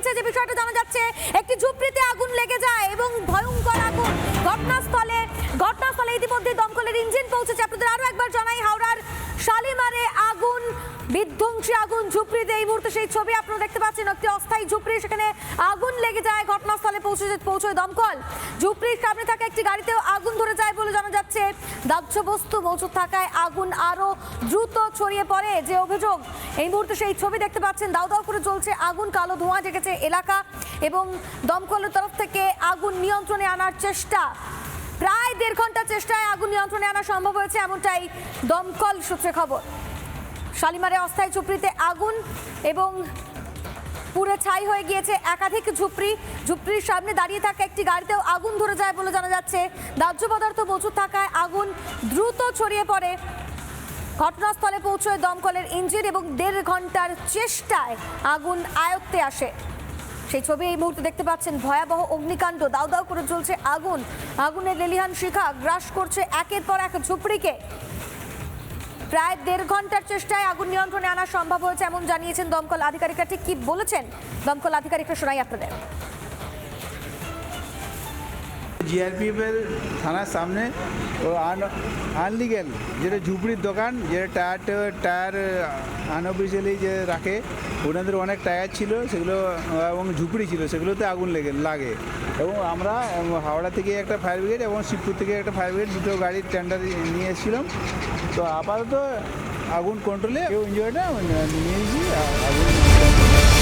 লেগেছে যে বিষয়টা জানা যাচ্ছে, একটি ঝুপড়িতে আগুন লেগে যায় এবং ভয়ঙ্কর আগুন। ঘটনাস্থলে ইতিমধ্যে দমকলের ইঞ্জিন পৌঁছেছে। আপনাদের আরো একবার জানাই, হাওড়ার শালিমারে আগুন, বিধ্বংসী আগুন ঝুপড়িতে। এই মুহূর্তে সেই ছবি আপনারা দেখতে পাচ্ছেন, একটি অস্থায়ী ঝুপড়ি, সেখানে আগুন লেগে যায়। ঘটনাস্থলে পৌঁছয় দমকল। ঝুপড়ির সামনে থাকা একটি গাড়িতেও আগুন ধরে যায় বলে জানা যাচ্ছে। দাহ্য বস্তু মজুদ থাকায় আগুন আরো দ্রুত ছড়িয়ে পড়ে যে অভিযোগ। এই মুহূর্তে সেই ছবি দেখতে পাচ্ছেন, দাউ দাউ করে জ্বলছে আগুন, কালো ধোঁয়া জেগেছে এলাকা এবং দমকলের তরফ থেকে আগুন নিয়ন্ত্রণে আনার চেষ্টা। প্রায় 1.5 ঘন্টার চেষ্টায় আগুন নিয়ন্ত্রণে আনা সম্ভব হয়েছে, এমনটাই দমকল সূত্রে খবর। শালিমারে অস্থায়ী ঝুপড়িতে আগুন এবং পুড়ে ছাই হয়ে গিয়েছে একাধিক ঝুপড়ির সামনে দাঁড়িয়ে থাকা একটি গাড়িতেও আগুন ধরে যায় বলে জানা যাচ্ছে। দাহ্য পদার্থ মজুদ থাকায় আগুন দ্রুত ছড়িয়ে পড়ে। ঘটনাস্থলে পৌঁছয় দমকলের ইঞ্জিন এবং 1.5 ঘন্টার চেষ্টায় আগুন আয়ত্তে আসে। সেই ছবি এই মুহূর্তে দেখতে পাচ্ছেন। ভয়াবহ অগ্নিকাণ্ড, দাউ দাউ করে জ্বলছে আগুন। আগুনের লেলিহান শিখা গ্রাস করছে একের পর এক ঝুপড়িকে। প্রায় 1.5 ঘন্টার চেষ্টায় আগুন নিয়ন্ত্রণে আনা সম্ভব হয়েছে এমন জানিয়েছেন দমকল আধিকারিকরা। ঠিক কি বলেছেন দমকল আধিকারিকরা শোনাই আপনাদের। জিআরপিএফ এর থানার সামনে আনলিগেল যেটা ঝুপড়ির দোকান, যেটা টায়ার আনঅফিসিয়ালি যে রাখে, ওনাদের অনেক টায়ার ছিল সেগুলো এবং ঝুপড়ি ছিল, সেগুলোতে আগুন লাগে। এবং আমরা হাওড়া থেকে একটা ফায়ার ব্রিগেড এবং শিবপুর থেকে একটা ফায়ার ব্রিগেড, দুটো গাড়ির টেন্ডার নিয়ে এসেছিলাম। তো আপাতত আগুন কন্ট্রোলে, কেউ এনজয়টা নিয়েছি। আগুন